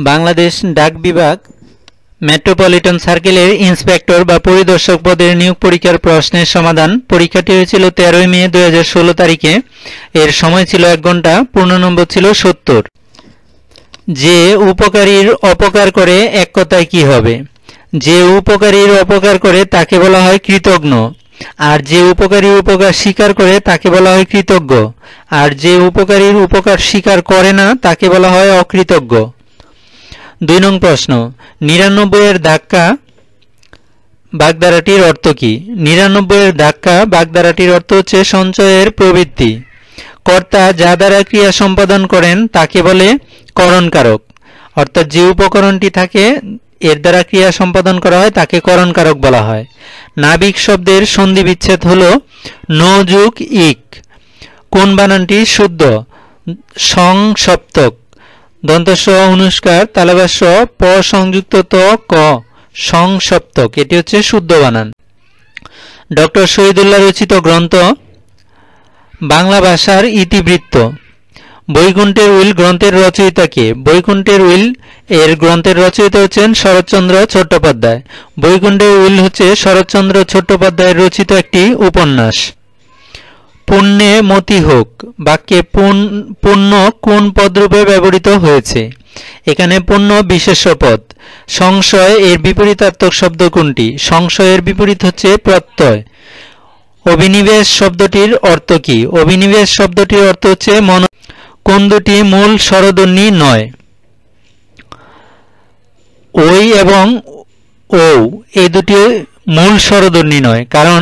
বাংলাদেশ ডাক বিভাগ মেট্রোপলিটন সার্কেলের ইন্সপেক্টর বা পরিদর্শক পদের নিয়োগ পরীক্ষার প্রশ্নের সমাধান। পরীক্ষাটি হয়েছিল 13 মে 2016 তারিখে। এর সময় ছিল 1 ঘন্টা, পূর্ণ নম্বর ছিল 70। যে উপকারীর অপকার করে এক কথায় কি হবে? যে উপকারীর অপকার করে তাকে বলা হয় কৃতজ্ঞ, আর যে উপকারীর উপকার স্বীকার করে তাকে বলা হয় কৃতজ্ঞ, আর যে উপকারীর উপকার স্বীকার করে না তাকে বলা হয় অকৃতজ্ঞ। 2 নং প্রশ্ন, 99 এর ধাক্কা বাগধারাটির অর্থ কি? 99 এর ধাক্কা বাগধারাটির অর্থ হচ্ছে সঞ্চয়ের প্রবৃত্তি। কর্তা যা দ্বারা ক্রিয়া সম্পাদন করেন তাকে বলে করণকারক, অর্থাৎ যে উপকরণটি থাকে এর দ্বারা ক্রিয়া সম্পাদন করা হয় তাকে করণকারক বলা হয়। নাবিক শব্দের সন্ধি বিচ্ছেদ হলো ন যোগ ইক। কোন বানানটি শুদ্ধ? সংসপ্তক। দন্তস অনুষ্কার তালব্য প সংযুক্ত ত ক, সংসপ্তক, এটি হচ্ছে শুদ্ধ বানান। ডক্টর শহীদুল্লাহ রচিত গ্রন্থ বাংলা ভাষার ইতিবৃত্ত। বৈকুণ্ঠের উইল গ্রন্থের রচয়িতা কে? বৈকুণ্ঠের উইল এর গ্রন্থের রচয়িতা হচ্ছেন শরৎচন্দ্র চট্টোপাধ্যায়। বৈকুণ্ঠের উইল হচ্ছে শরৎচন্দ্র চট্টোপাধ্যায়ের রচিত একটি উপন্যাস। পুণ্যে মতি হোক বাক্যে পুণ্য কোন পদরূপে ব্যবহৃত হয়েছে? এখানে পুণ্য বিশেষ্য পদ। সংশয় এর বিপরীতার্থক শব্দ কোনটি? সংশয়ের বিপরীত হচ্ছে প্রত্যয়। অভিনিবেশ শব্দটির অর্থ কি? অভিনিবেশ শব্দটির অর্থ হচ্ছে কোন দুটি মূল স্বরধ্বনি নয়? ওই এবং ও এই দুটি মূল স্বরধ্বনি নয়, কারণ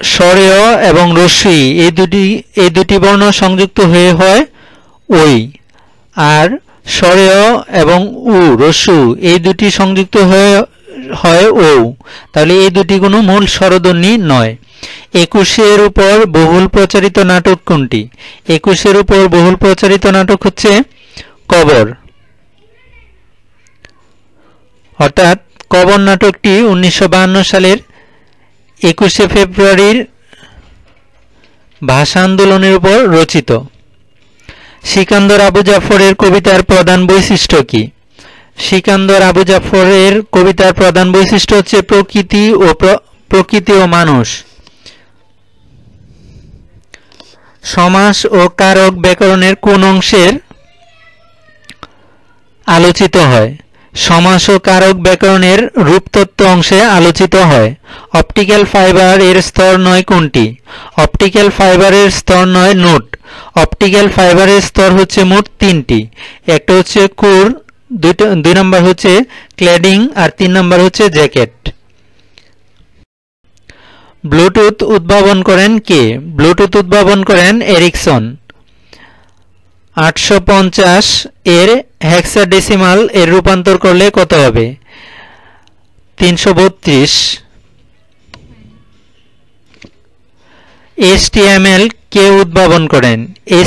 স্বরেয় এবং রস্যই এই দুটি বর্ণ সংযুক্ত হয়ে হয় ওই, আর স্বরেয় এবং উ রস্যু এই দুটি সংযুক্ত হয়ে হয় ও, তাহলে এই দুটি কোনো মূল স্বরধ্বনি নয়। 21 উপর বহুল প্রচারিত নাটক কোনটি? 21 উপর বহুল প্রচারিত নাটক হচ্ছে কবর, অর্থাৎ কবর নাটকটি 1952 সালের 21 ফেব্রুয়ারির ভাষা আন্দোলনের উপর রচিত। সিকান্দর আবু জাফরের কবিতার প্রধান বৈশিষ্ট্য কি? সিকান্দর আবু জাফরের কবিতার প্রধান বৈশিষ্ট্য হচ্ছে প্রকৃতি ও মানুষ। সমাস ও কারক ব্যাকরণের কোন অংশের আলোচিত হয়? সমাস ও কারক ব্যাকরণের রূপতত্ত্ব অংশে আলোচিত হয়। অপটিক্যাল ফাইবার এর স্তর 9 কোনটি? অপটিক্যাল ফাইবারের স্তর 9 নোট। অপটিক্যাল ফাইবারের স্তর হচ্ছে মোট 3টি। একটা হচ্ছে কোর, 2 নম্বর হচ্ছে ক্ল্যাডিং, আর 3 নম্বর হচ্ছে জ্যাকেট। ব্লুটুথ উদ্ভাবন করেন কে? ব্লুটুথ উদ্ভাবন করেন এরিকসন। 850 এর হেক্সাডেসিমাল এর রূপান্তর করলে কত হবে? 332। HTML কে উদ্ভাবন করেন?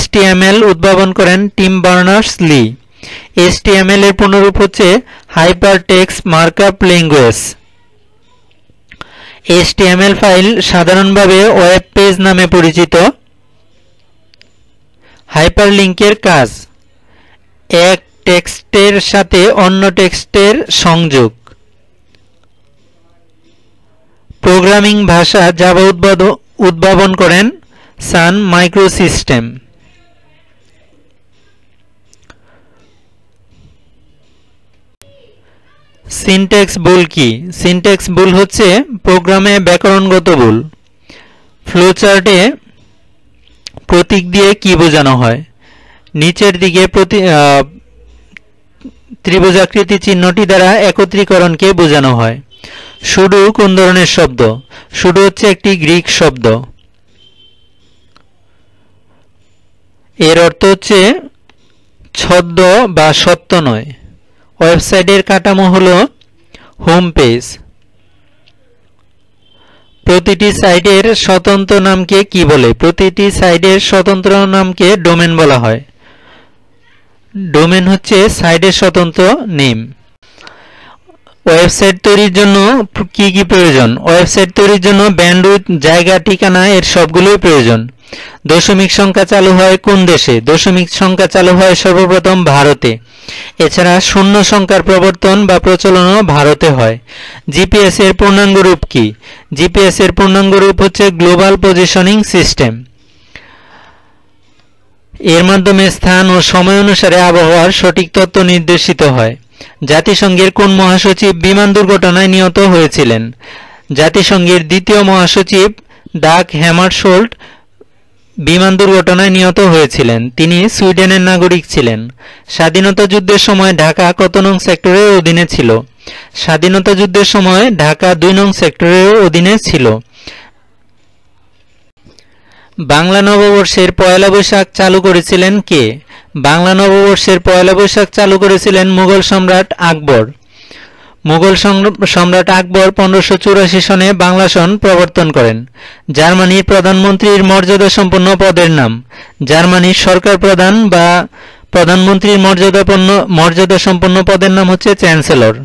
HTML উদ্ভাবন করেন টিম বার্নার্স-লি। HTML এর পুনরূপ হচ্ছে hypertext markup language. HTML file সাধারণভাবে ওয়েব পেজ নামে পরিচিত। হাইপারলিংকের কাজ এক টেক্সটের সাথে অন্য টেক্সটের সংযোগ। প্রোগ্রামিং ভাষা জাভা উদ্ভাবন করেন সান মাইক্রোসিস্টেম। সিনট্যাক্স ভুল কি? সিনট্যাক্স ভুল হচ্ছে প্রোগ্রামে ব্যাকরণগত ভুল। ফ্লোচার্টে প্রতীক দিয়ে কি বোঝানো হয়? নিচের দিকে ত্রিভুজাকৃতি চিহ্নটি দ্বারা একত্রীকরণকে বোঝানো হয়। সুডো কোন ধরনের শব্দ? সুডো হচ্ছে একটি গ্রিক শব্দ। এর অর্থ হচ্ছে ছদ্ম বা সত্য নয়। ওয়েবসাইটের কাঠামো হলো হোম পেজ। প্রতিটি সাইটের স্বতন্ত্র নামকে কি বলে? প্রতিটি সাইটের স্বতন্ত্র নামকে ডোমেন বলা হয়। ডোমেন হচ্ছে সাইটের স্বতন্ত্র নেম। ওয়েবসাইট তৈরির জন্য কি কি প্রয়োজন? ওয়েবসাইট তৈরির জন্য ব্যান্ডউইথ, জায়গা, ঠিকানা এর সবগুলোই প্রয়োজন। দশমিক সংখ্যা চালু হয় কোন দেশে? দশমিক সংখ্যা চালু হয় সর্বপ্রথম ভারতে। এছাড়া শূন্য সংখ্যার প্রবর্তন বা প্রচলনও ভারতে হয়। জিপিএস এর পূর্ণাঙ্গ রূপ কি? জিপিএস এর পূর্ণাঙ্গ রূপ হচ্ছে গ্লোবাল পজিশনিং সিস্টেম। এর মাধ্যমে স্থান ও সময় অনুসারে আবহাওয়ার সঠিক তথ্য নির্দেশিত হয়। জাতিসংঘের কোন মহাসচিব বিমান দুর্ঘটনায় নিহত হয়েছিলেন? জাতিসংঘের দ্বিতীয় মহাসচিব ডাগ হ্যামারশোল্ড বিমান দুর্ঘটনায় নিহত হয়েছিলেন। তিনি সুইডেনের নাগরিক ছিলেন। স্বাধীনতা যুদ্ধের সময় ঢাকা কত নং সেক্টরের অধীনে ছিল? স্বাধীনতা যুদ্ধের সময় ঢাকা 2 নং সেক্টরের অধীনে ছিল। বাংলা নববর্ষের পয়লা বৈশাখ চালু করেছিলেন কে? বাংলা নববর্ষের পয়লা বৈশাখ চালু করেছিলেন মুঘল সম্রাট আকবর। মুঘল সম্রাট আকবর 1584 সনে বাংলা সন প্রবর্তন করেন। জার্মানির প্রধানমন্ত্রীর মর্যাদা সম্পন্ন পদের নাম? জার্মানির সরকার প্রধান বা প্রধানমন্ত্রীর মর্যাদা সম্পন্ন পদের নাম হচ্ছে চ্যান্সেলর।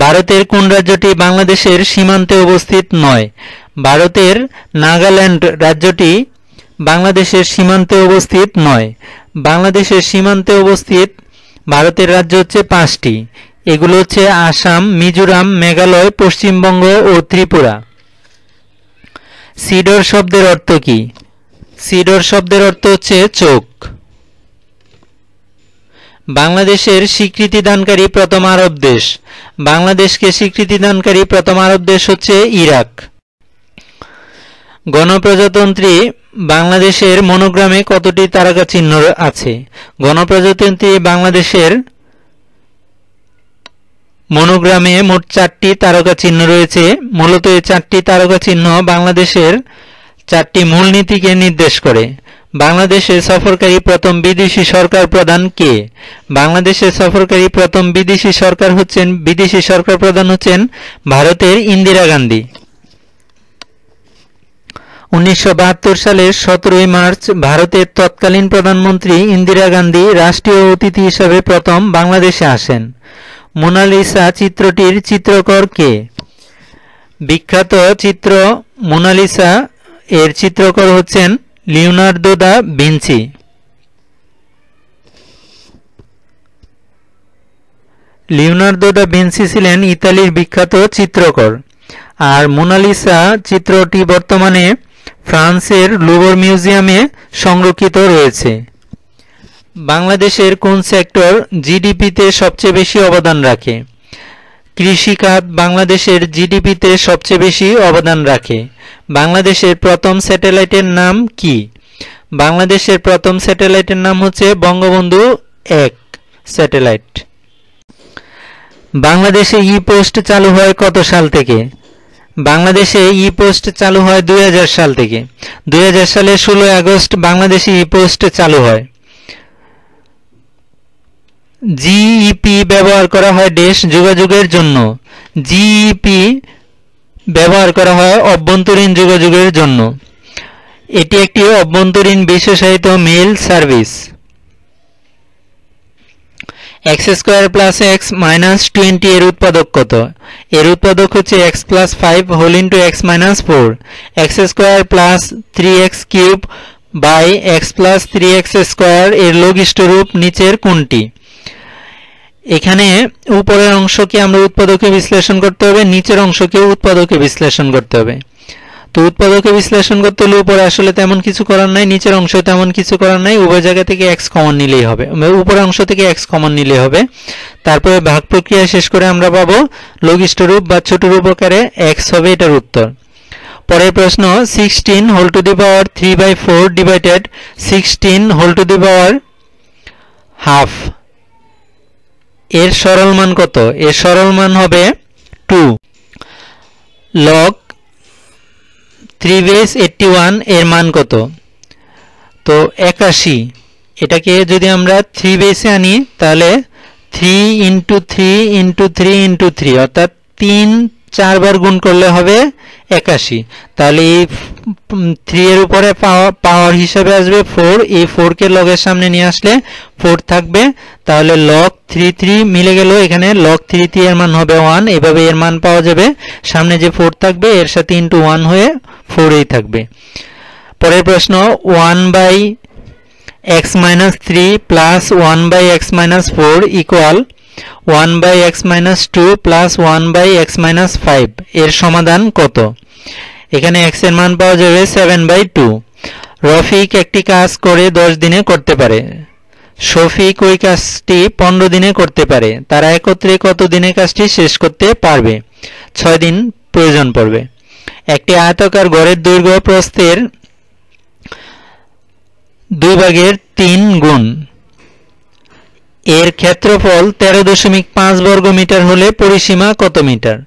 ভারতের কোন রাজ্যটি বাংলাদেশের সীমান্তে অবস্থিত নয়? ভারতের নাগাল্যান্ড রাজ্যটি বাংলাদেশের সীমান্তে অবস্থিত নয়। বাংলাদেশের সীমান্তে অবস্থিত ভারতের রাজ্য হচ্ছে 5টি। এগুলো হচ্ছে আসাম, মিজোরাম, মেঘালয়, পশ্চিমবঙ্গ ও ত্রিপুরা। সিডর শব্দের অর্থ কি? সিডর শব্দের অর্থ হচ্ছে চোখ। বাংলাদেশের স্বীকৃতিদানকারী প্রথম আরব দেশ? বাংলাদেশকে স্বীকৃতিদানকারী প্রথম আরব দেশ হচ্ছে ইরাক। গণপ্রজাতন্ত্রী বাংলাদেশের মনোগ্রামে কতটি তারকা চিহ্ন আছে? গণপ্রজাতন্ত্রী বাংলাদেশের মনোগ্রামে মোট 4টি তারকা চিহ্ন রয়েছে। মূলত এই 4টি তারকা চিহ্ন বাংলাদেশের 4টি মূলনীতিকে নির্দেশ করে। বাংলাদেশে সফরকারী প্রথম বিদেশি সরকার প্রধান কে? বাংলাদেশে সফরকারী প্রথম বিদেশি সরকার প্রধান হচ্ছেন ভারতের ইন্দিরা গান্ধী। 1972 সালের 17 মার্চ ভারতের তৎকালীন প্রধানমন্ত্রী ইন্দিরা গান্ধী রাষ্ট্রীয় অতিথি হিসেবে প্রথম বাংলাদেশে আসেন। মোনালিসা চিত্রটির চিত্রকর কে? বিখ্যাত চিত্র মোনালিসা এর চিত্রকর হচ্ছেন Leonardo da Vinci. Leonardo da Vinci ছিলেন ইতালির বিখ্যাত চিত্রকর। আর মোনালিসা চিত্রটি বর্তমানে ফ্রান্সের লুভর মিউজিয়ামে সংরক্ষিত রয়েছে। বাংলাদেশের কোন সেক্টর জিডিপিতে সবচেয়ে বেশি অবদান রাখে? কৃষিখাত বাংলাদেশের জিডিপিতে সবচেয়ে বেশি অবদান রাখে। বাংলাদেশের প্রথম স্যাটেলাইটের নাম কি? বাংলাদেশের প্রথম স্যাটেলাইটের নাম হচ্ছে বঙ্গবন্ধু 1 স্যাটেলাইট। বাংলাদেশে ই পোস্ট চালু হয় কত সাল থেকে? বাংলাদেশে ই পোস্ট চালু হয় 2000 সাল থেকে। 2000 সালের 16 আগস্ট বাংলাদেশে ই পোস্ট চালু হয়। জিইপি ব্যবহার করা হয় দেশ যোগাযোগের জন্য। জিইপি ব্যবহার করা হয় অভ্যন্তরীণ যোগাযোগের জন্য। এটি একটি অভ্যন্তরীণ বিশেষায়িত মেইল সার্ভিস। x² + x - 20 এর উৎপাদক কত? এর উৎপাদক হচ্ছে x + 5 whole into x - 4। x² + 3x³ by x + 3x² এর লঘিষ্ঠ রূপ নিচের কোনটি? এখানে উপরের অংশকে আমরা উৎপাদকে বিশ্লেষণ করতে হবে, নিচের অংশকে উৎপাদকে বিশ্লেষণ করতে হবে। তো উৎপাদকে বিশ্লেষণ করতে হলে উপরে আসলে তেমন কিছু করার নাই, নিচের অংশ তেমন কিছু করার নাই, উভয় জায়গা থেকে x কমন নিলেই হবে, উপরের অংশ থেকে x কমন নিলেই হবে। তারপরে ভাগ প্রক্রিয়া শেষ করে আমরা পাবো লঘিষ্ঠ রূপ বা ছোট রূপ আকারে x হবে এটার উত্তর। পরের প্রশ্ন 16 whole to the power 3/4 divided 16 whole to the power half এর সরল মান কত? এর সরল মান হবে 2। লগ 3/81 এর মান কত? তো 81। এটাকে যদি আমরা 3 বেসে আনি তাহলে 3 × 3 × 3 × 3 অর্থাৎ 3-4 বার গুণ করলে হবে 81। তাহলে এই 3 এর উপরে পাওয়ার হিসাবে আসবে 4। এই 4 কে লগের সামনে নিয়ে আসলে 4 থাকবে, তাহলে log 33 মিলে গেল, এখানে log 33 এর মান হবে 1। এভাবে এর মান পাওয়া যাবে, সামনে যে 4 থাকবে এর সাথে ইনটু 1 হয়ে 4ই থাকবে। পরের প্রশ্ন 1/x-3 plus 1/x-4 equal 1/x-2 plus 1/x-5 এর সমাধান কত? এখানে x এর মান পাওয়া যাবে 7/2। রফিক একটি কাজ করে 10 দিনে করতে পারে, শফিক ওই কাজটি 15 দিনে করতে পারে। তারা একত্রে কত দিনে কাজটি শেষ করতে পারবে? 6 দিন প্রয়োজন পড়বে। একটি আয়তাকার ঘরের দৈর্ঘ্য প্রস্থের 2/3 গুণ, এর ক্ষেত্রফল 13.5 বর্গ মিটার হলে পরিসীমা কত মিটার?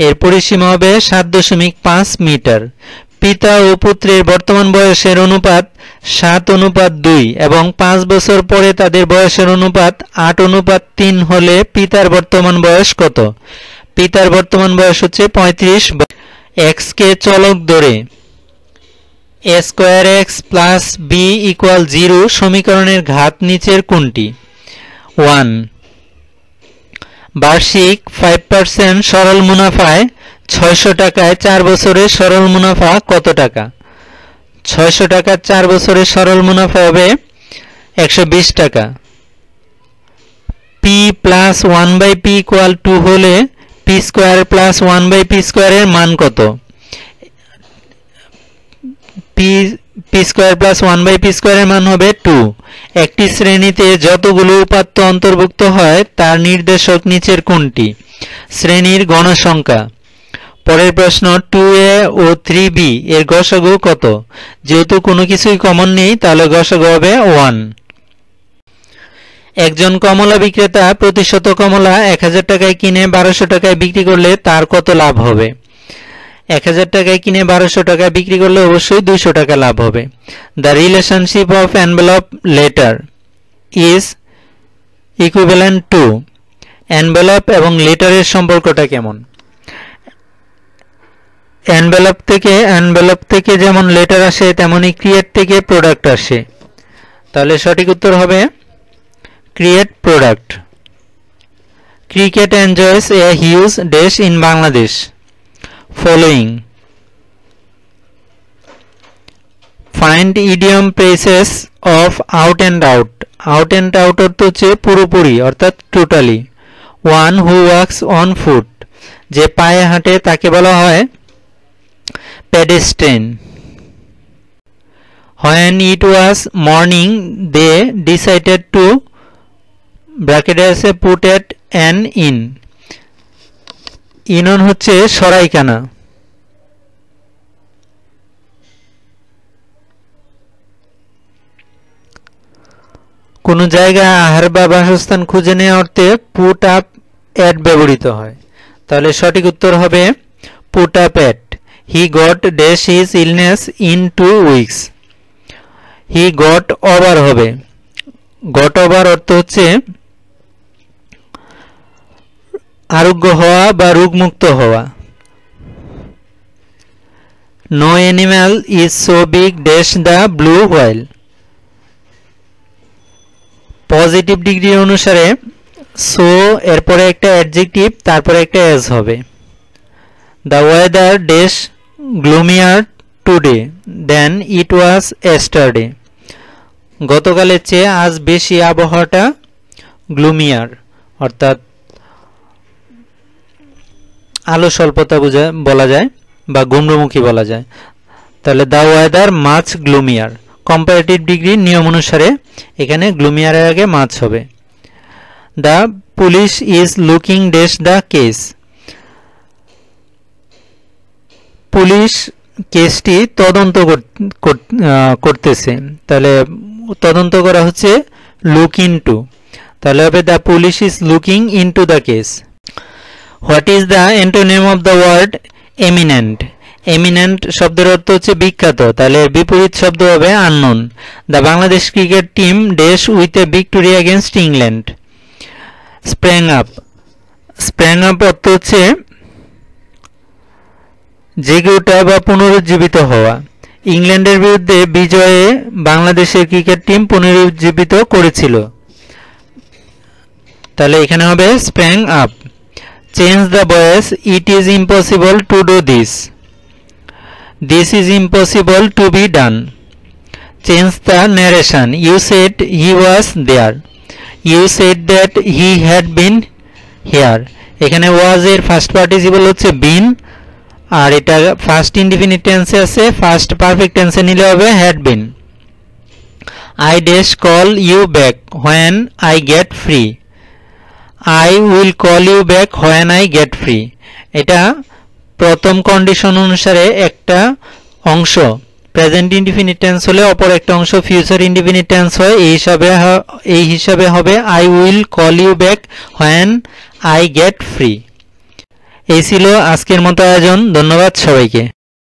এর পরিসীমা হবে 7.5 মিটার। পিতা ও পুত্রের বর্তমান বয়সের অনুপাত 7:2 এবং 5 বছর পরে তাদের বয়সের অনুপাত 8:3 হলে পিতার বর্তমান বয়স কত? পিতার বর্তমান বয়স হচ্ছে 35। x কে চলক ধরে a² x plus b equal 0 সমীকরণের ঘাত নিচের কোনটি? 1 বার্ষিক 5% সরল মুনাফায় 600 টাকায় 4 বছরের সরল মুনাফা কত টাকা? 600 টাকা 4 বছরের সরল মুনাফা হবে 120 টাকা। p প্লাস 1/p ইকুয়াল 2 হলে p² প্লাস 1/p² এর মান কত? p² প্লাস 1/p² এর মান হবে 2। একটি শ্রেণীতে যতগুলো উপাত্ত অন্তর্ভুক্ত হয় তার নির্দেশক নিচের কোনটি? শ্রেণীর গণসংখ্যা। পরের প্রশ্ন 2a ও 3b এর গসাগু কত? যেহেতু কোনো কিছুই কমন নেই তাহলে গসাগু হবে 1। একজন কমলা বিক্রেতা প্রতি শত কমলা 1000 টাকায় কিনে 1200 টাকায় বিক্রি করলে তার কত লাভ হবে? 1000 টাকায় কিনে 1200 টাকায় বিক্রি করলে অবশ্যই 200 টাকা লাভ হবে। The relationship of envelope letter is equivalent to. Envelope এবং লেটারের সম্পর্কটা কেমন? এনভেলপ থেকে যেমন লেটার আসে তেমনি ক্রিয়েট থেকে প্রোডাক্ট আসে, তাহলে সঠিক উত্তর হবে create product. Cricket enjoys a huge dash in Bangladesh following. Find idiom phrases of out and out. Out and out অর্থ হচ্ছে পুরোপুরি অর্থাৎ totally. One who walks on foot, যে পায়ে হাঁটে তাকে বলা হয় pedestrian. When it was morning they decided to put an inn. ইনন হচ্ছে সরাইখানা। কোন জায়গায় আহার বা বাসস্থান খুঁজে নেওয়া অর্থে পুট আপ এট ব্যবহৃত হয়, তাহলে সঠিক উত্তর হবে put up at. He got dash his illness in 2 weeks. He got over হবে, গট ওভার অর্থ হচ্ছে আরোগ্য হওয়া বা রোগমুক্ত হওয়া। No animal is so big dash the blue whale. Positive degree অনুসারে সো এরপরে একটা অ্যাডজেক্টিভ তারপরে একটা এজ হবে। The weather dash gloomier today than it was yesterday. গতকালের চেয়ে আজ বেশি আবহাওয়াটা গ্লুমিয়ার অর্থাৎ আলো স্বল্পতা বলা যায় বা গুমরুমুখী বলা যায়। তাহলে দ্য ওয়েদার মাচ গ্লুমিয়ার। কম্পারেটিভ ডিগ্রির নিয়ম অনুসারে এখানে গ্লুমিয়ারের আগে মাচ হবে। The police is looking dash the case. Police কেসটি তদন্ত করতেছে, তাহলে তদন্ত করা হচ্ছে লুক ইনটু, তাহলে হবে the police is looking into the case. What is the antonym of the word eminent? Eminent শব্দের অর্থ হচ্ছে বিখ্যাত, তাহলে বিপরীত শব্দ হবে unknown. The Bangladesh cricket team dash with a victory against England. Sprang up. Sprang up অর্থ হচ্ছে জেগে ওঠা বা পুনরুজ্জীবিত হওয়া। ইংল্যান্ডের বিরুদ্ধে বিজয়ে বাংলাদেশের ক্রিকেট টিম পুনরুজ্জীবিত করেছিল। তাহলে এখানে হবে sprang up. Change the voice, it is impossible to do this, this is impossible to be done. Change the narration, you said he was there, you said that he had been here. এখানে was এর first participle হচ্ছে বিন, আর এটা first indefinite টেন্সে আছে, first perfect টেন্সে নিলে হবে had been. I dash call you back when I get free, I will call you back when I get free. এটা প্রথম কন্ডিশন অনুসারে একটা অংশ প্রেজেন্ট ইনডিফিনিট টেন্স হলে অপর একটা অংশ ফিউচার ইনডিফিনিট টেন্স হয়। এই হিসাবে হবে I will call you back when I get free. এই ছিল আজকের মতো আয়োজন। ধন্যবাদ সবাইকে।